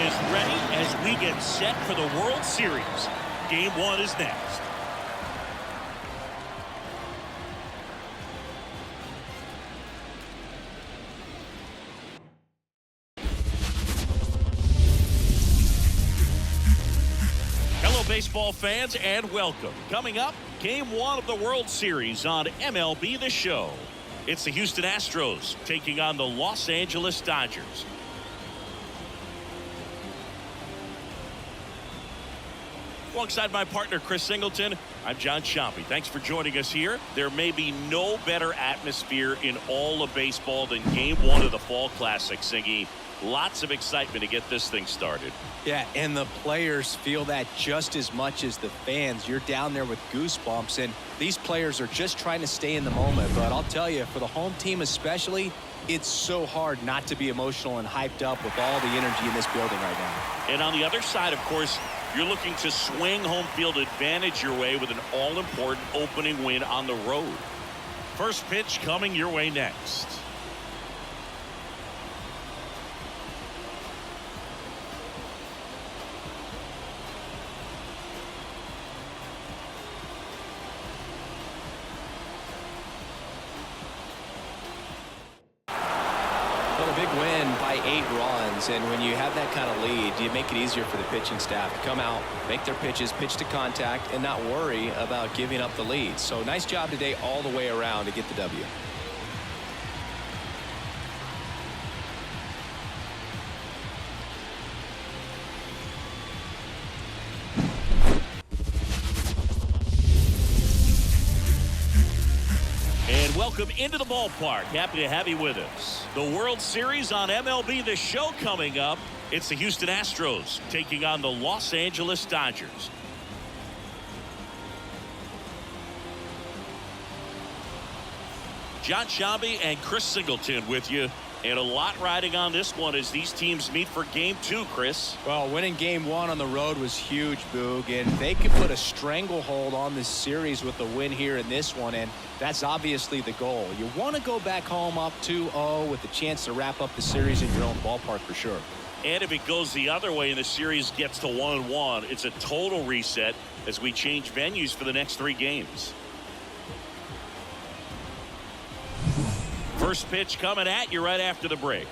is ready as we get set for the World Series. Game 1 is next. Hello, baseball fans, and welcome. Coming up, Game 1 of the World Series on MLB The Show. It's the Houston Astros taking on the Los Angeles Dodgers. Alongside my partner, Chris Singleton, I'm John Chompy. Thanks for joining us here. There may be no better atmosphere in all of baseball than Game 1 of the Fall Classic, Singy. Lots of excitement to get this thing started. Yeah, and the players feel that just as much as the fans. You're down there with goosebumps, and these players are just trying to stay in the moment. But I'll tell you, for the home team especially, it's so hard not to be emotional and hyped up with all the energy in this building right now. And on the other side, of course, you're looking to swing home field advantage your way with an all-important opening win on the road. First pitch coming your way next. Well, a big win by 8 runs, and when you have that kind of lead, you make it easier for the pitching staff to come out, make their pitches, pitch to contact, and not worry about giving up the lead. So nice job today all the way around to get the W. Welcome into the ballpark. Happy to have you with us. The World Series on MLB The Show coming up. It's the Houston Astros taking on the Los Angeles Dodgers. John Chompy and Chris Singleton with you. And a lot riding on this one as these teams meet for Game 2, Chris. Well, winning Game 1 on the road was huge, Boog, and they could put a stranglehold on this series with the win here in this one, and that's obviously the goal. You want to go back home up 2-0 with the chance to wrap up the series in your own ballpark for sure. And if it goes the other way and the series gets to 1-1, it's a total reset as we change venues for the next 3 games. First pitch coming at you right after the break.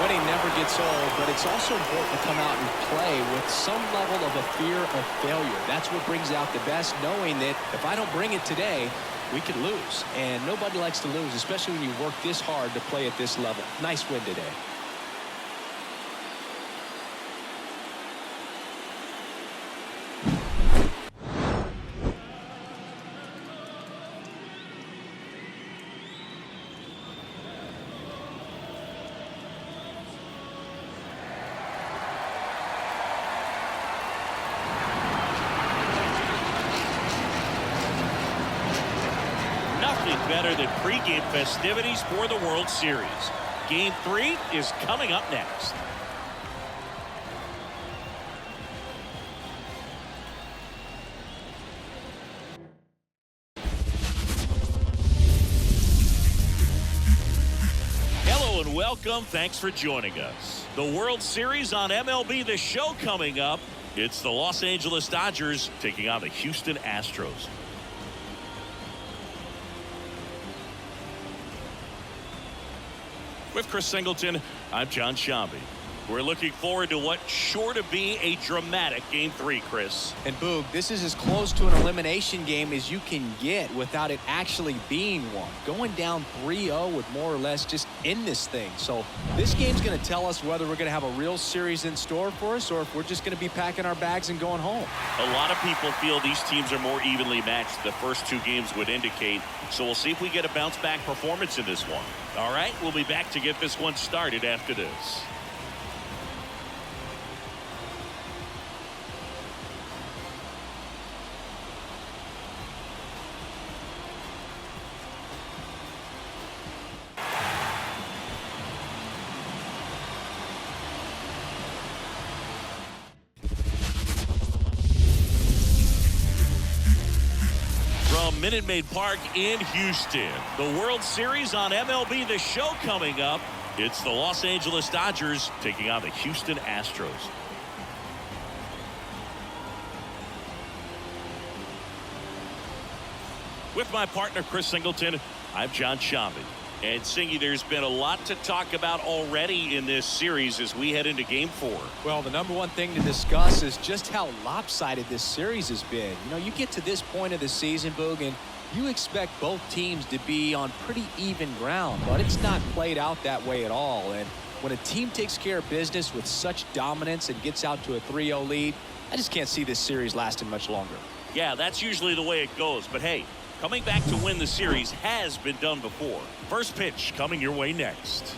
Winning never gets old, but it's also important to come out and play with some level of a fear of failure. That's what brings out the best, knowing that if I don't bring it today, we could lose. And nobody likes to lose, especially when you work this hard to play at this level. Nice win today. Better than pregame festivities for the World Series. Game 3 is coming up next. Hello and welcome. Thanks for joining us. The World Series on MLB The Show coming up. It's the Los Angeles Dodgers taking on the Houston Astros. With Chris Singleton, I'm John Chompy. We're looking forward to what's sure to be a dramatic Game 3, Chris. And Boog, this is as close to an elimination game as you can get without it actually being one. Going down 3-0 would more or less just end this thing. So this game's going to tell us whether we're going to have a real series in store for us or if we're just going to be packing our bags and going home. A lot of people feel these teams are more evenly matched. The first 2 games would indicate. So we'll see if we get a bounce-back performance in this one. All right, we'll be back to get this one started after this. from Minute Maid Park in Houston. The World Series on MLB The Show coming up. It's the Los Angeles Dodgers taking on the Houston Astros. With my partner, Chris Singleton, I'm John Shambi. And Singy, there's been a lot to talk about already in this series as we head into Game 4. Well, the number one thing to discuss is just how lopsided this series has been. You know, you get to this point of the season, Boog, and you expect both teams to be on pretty even ground, but it's not played out that way at all. And when a team takes care of business with such dominance and gets out to a 3-0 lead, I just can't see this series lasting much longer. Yeah, that's usually the way it goes. But hey, coming back to win the series has been done before. First pitch coming your way next.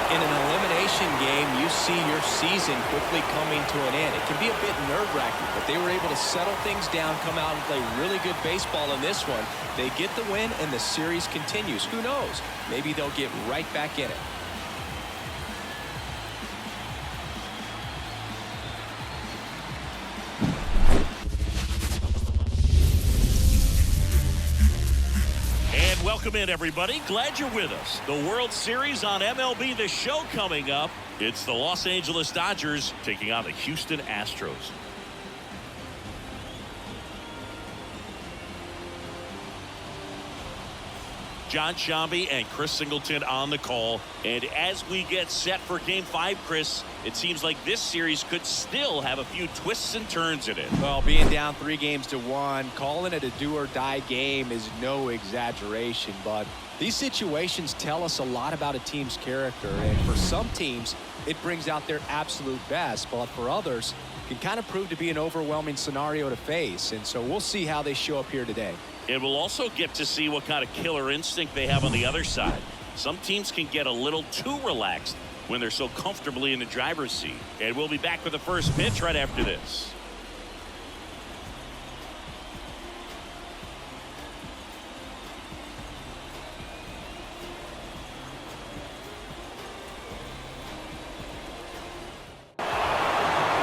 In an elimination game, you see your season quickly coming to an end. It can be a bit nerve-wracking, but they were able to settle things down, come out and play really good baseball in this one. They get the win, and the series continues. Who knows? Maybe they'll get right back in it. Welcome in, everybody. Glad you're with us. The World Series on MLB The Show coming up. It's the Los Angeles Dodgers taking on the Houston Astros. John Shambi and Chris Singleton on the call. And as we get set for Game 5, Chris, it seems like this series could still have a few twists and turns in it. Well, being down 3-1, calling it a do-or-die game is no exaggeration. But these situations tell us a lot about a team's character. And for some teams, it brings out their absolute best. But for others, it can kind of prove to be an overwhelming scenario to face. And so we'll see how they show up here today. And we'll also get to see what kind of killer instinct they have on the other side. Some teams can get a little too relaxed when they're so comfortably in the driver's seat. And we'll be back with the first pitch right after this.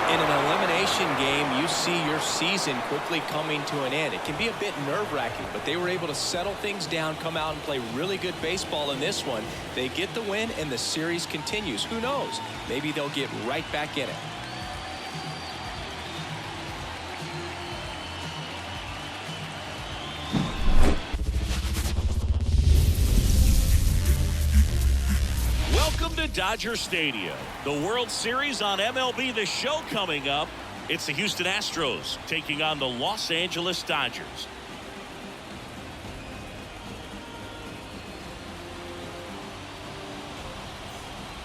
In an elimination game, you see your season quickly coming to an end. It can be a bit nerve-wracking, but they were able to settle things down, come out and play really good baseball in this one. They get the win, and the series continues. Who knows? Maybe they'll get right back in it. Welcome to Dodger Stadium. The World Series on MLB The Show coming up. It's the Houston Astros taking on the Los Angeles Dodgers.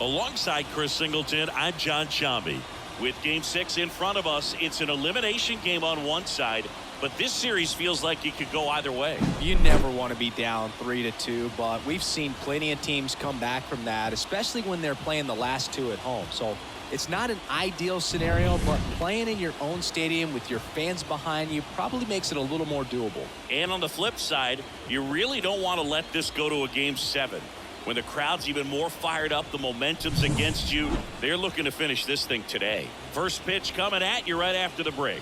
Alongside Chris Singleton, I'm John Shambi. With Game 6 in front of us, it's an elimination game on one side, but this series feels like it could go either way. You never want to be down 3-2, but we've seen plenty of teams come back from that, especially when they're playing the last two at home. So it's not an ideal scenario, but playing in your own stadium with your fans behind you probably makes it a little more doable. And on the flip side, you really don't want to let this go to a Game 7. When the crowd's even more fired up, the momentum's against you. They're looking to finish this thing today. First pitch coming at you right after the break.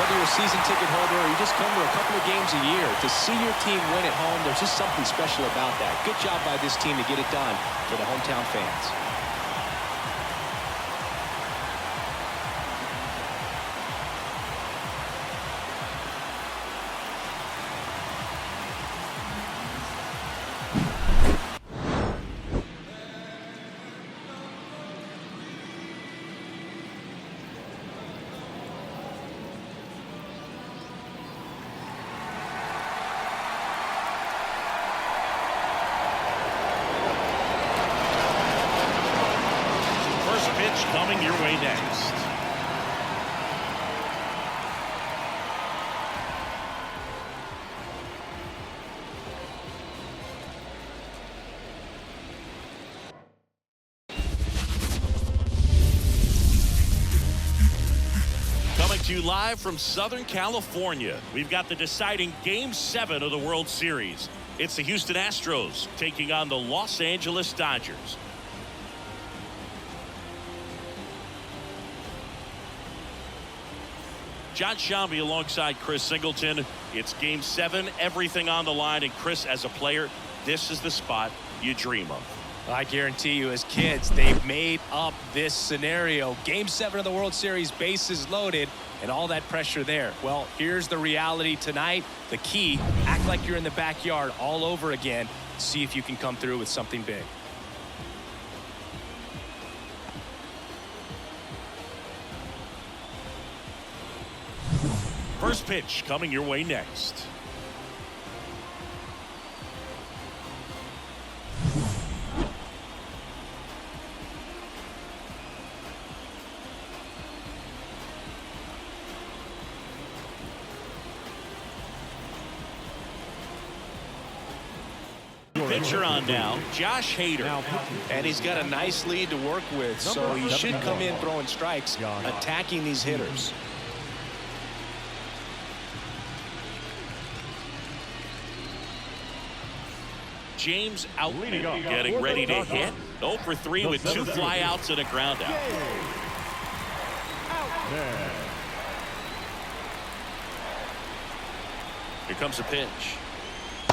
Whether you're a season ticket holder or you just come to a couple of games a year, to see your team win at home, there's just something special about that. Good job by this team to get it done for the hometown fans. to you live from Southern California. We've got the deciding Game 7 of the World Series. It's the Houston Astros taking on the Los Angeles Dodgers. John Shambi alongside Chris Singleton. It's Game 7, everything on the line. And Chris, as a player, this is the spot you dream of. I guarantee you, as kids, they've made up this scenario. Game 7 of the World Series, bases loaded, and all that pressure there. Well, here's the reality tonight. The key, act like you're in the backyard all over again. See if you can come through with something big. First pitch coming your way next. Pitcher on now, Josh Hader. And he's got a nice lead to work with, so he should come in throwing strikes, attacking these hitters. James Outman getting ready to hit. 0 for 3 with 2 flyouts and a ground out. Here comes a pitch.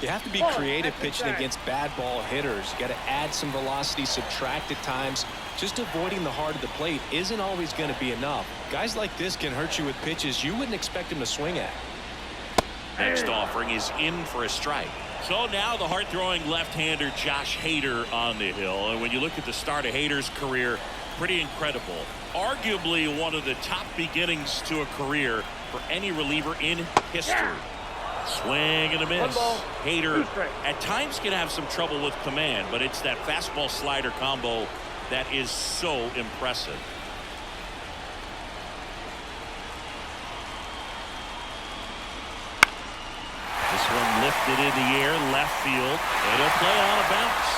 You have to be creative pitching against bad ball hitters. You got to add some velocity, subtract at times. Just avoiding the heart of the plate isn't always going to be enough. Guys like this can hurt you with pitches you wouldn't expect him to swing at. Next offering is in for a strike. So now the hard-throwing left-hander Josh Hader on the hill. And when you look at the start of Hader's career, pretty incredible. Arguably one of the top beginnings to a career for any reliever in history. Swing and a miss. Hader at times can have some trouble with command, but it's that fastball slider combo that is so impressive. This one lifted in the air, left field. It'll play on a bounce.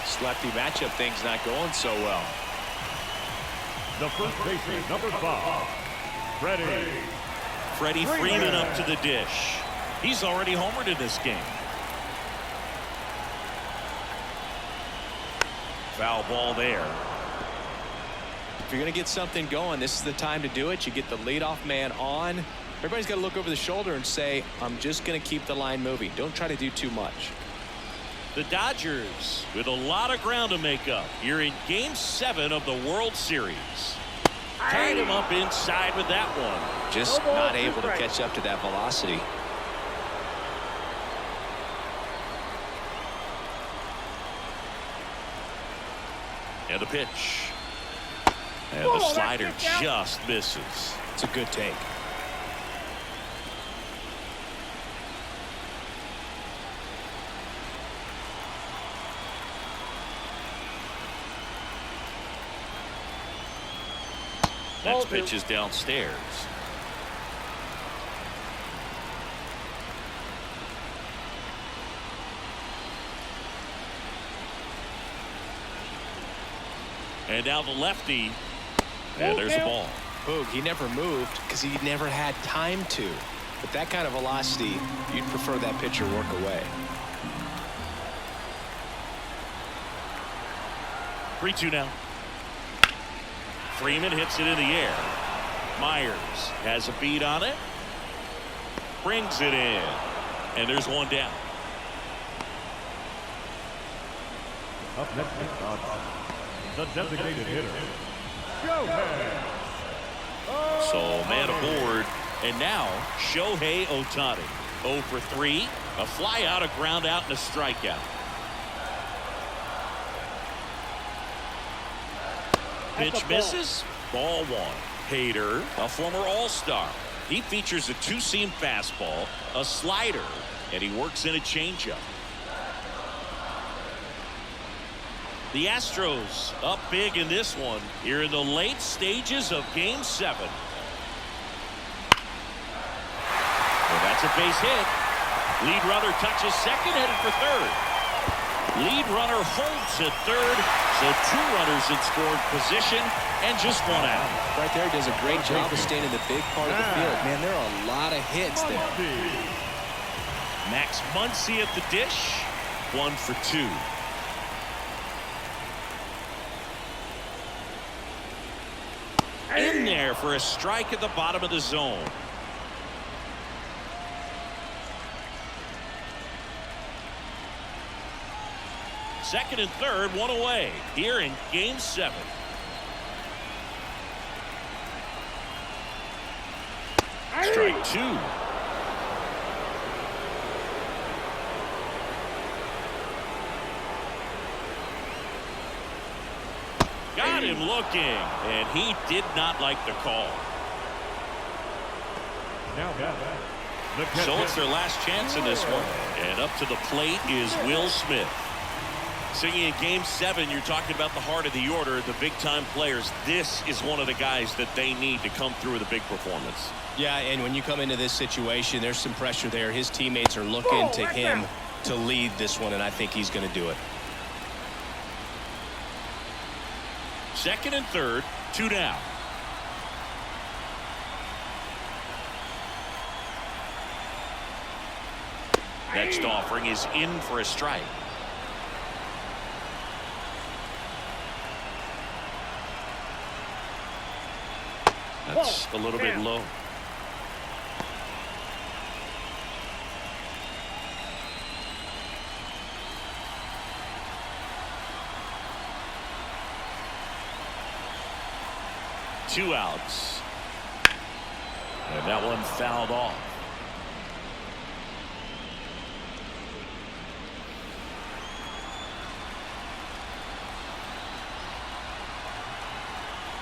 This lefty matchup thing's not going so well. The first baseman, number 5, Freddie Freeman up to the dish. He's already homered in this game. Foul ball there. If you're going to get something going, this is the time to do it. You get the leadoff man on. Everybody's got to look over the shoulder and say, I'm just going to keep the line moving. Don't try to do too much. The Dodgers with a lot of ground to make up here in Game 7 of the World Series. Tied him up inside with that one. Just not able to catch up to that velocity. And the pitch. And the slider just misses. It's a good take. Next pitch is downstairs. And now the lefty. And there's the ball. Boog, he never moved because he never had time to. But that kind of velocity, you'd prefer that pitcher work away. 3-2 now. Freeman hits it in the air. Myers has a beat on it. Brings it in. And there's one down. Up next is the designated hitter, Shohei. So man aboard. And now Shohei Ohtani. 0 for 3. A fly out, a ground out, and a strikeout. Pitch misses. Ball 1. Hader, a former All-Star. He features a 2-seam fastball, a slider, and he works in a changeup. The Astros up big in this one here in the late stages of Game 7. Well, that's a base hit. Lead runner touches second, headed for third. Lead runner holds at third, so 2 runners in scoring position and just 1 out. Right there, does a great job of staying in the big part of the field. Man, there are a lot of hits there. Max Muncy at the dish, 1 for 2. In there for a strike at the bottom of the zone. Second and third, 1 away here in Game 7. Strike 2. Got him looking, and he did not like the call. So it's their last chance in this one. And up to the plate is Will Smith. Singing in Game 7, you're talking about the heart of the order, the big-time players. This is one of the guys that they need to come through with a big performance. Yeah, and when you come into this situation, there's some pressure there. His teammates are looking to him to lead this one, and I think he's going to do it. Second and third, 2 down. Next offering is in for a strike. That's a little bit low. Two outs. And that one fouled off.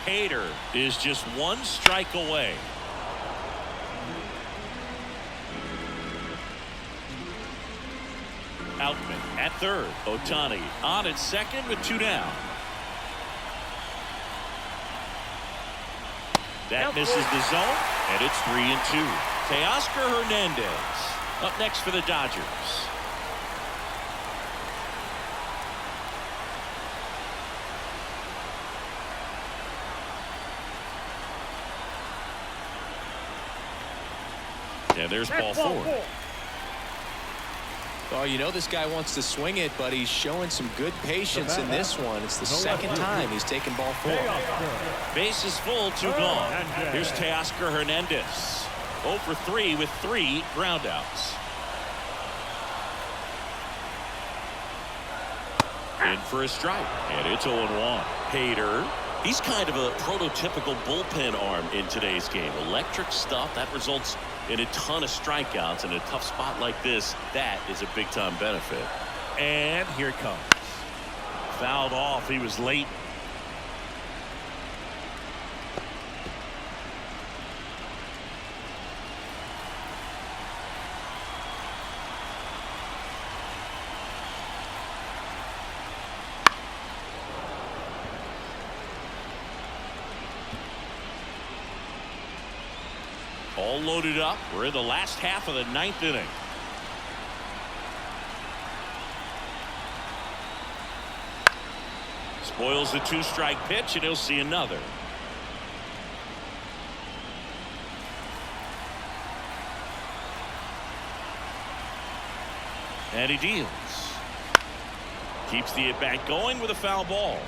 Hader is just 1 strike away. Outman at third. Ohtani on at second with 2 down. That misses the zone, and it's 3-2. Teoscar Hernandez up next for the Dodgers. And there's ball 4. Oh, you know this guy wants to swing it, but he's showing some good patience in this one. It's the second time he's taken ball 4. Base is full, 2 gone. Here's Teoscar Hernandez. 0 for 3 with 3 groundouts. In for a strike, and it's 0-1. Hader. He's kind of a prototypical bullpen arm in today's game. Electric stuff that results in a ton of strikeouts. In a tough spot like this, that is a big-time benefit. And here it comes. Fouled off. He was late. All loaded up. We're in the last half of the 9th inning. Spoils the 2-strike pitch, and he'll see another. And he deals. Keeps the at-bat going with a foul ball.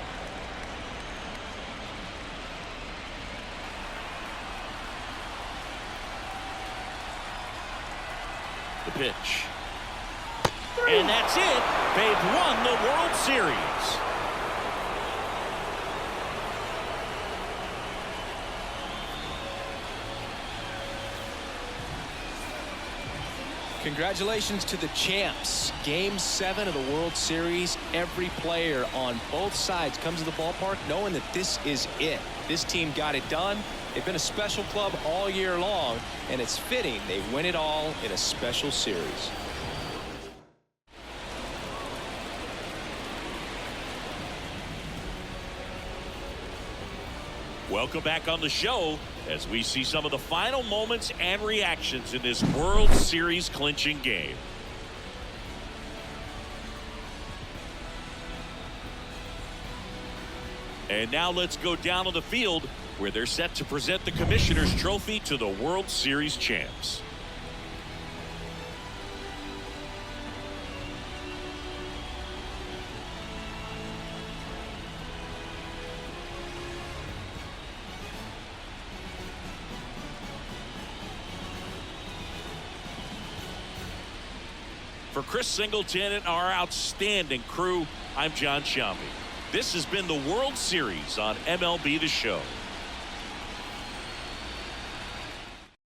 The pitch. And that's it. They've won the World Series. Congratulations to the champs. Game 7 of the World Series. Every player on both sides comes to the ballpark knowing that this is it. This team got it done. They've been a special club all year long, and it's fitting they win it all in a special series. Welcome back on the show as we see some of the final moments and reactions in this World Series clinching game. And now let's go down on the field where they're set to present the Commissioner's Trophy to the World Series champs. For Chris Singleton and our outstanding crew, I'm John Sciambi. This has been the World Series on MLB The Show.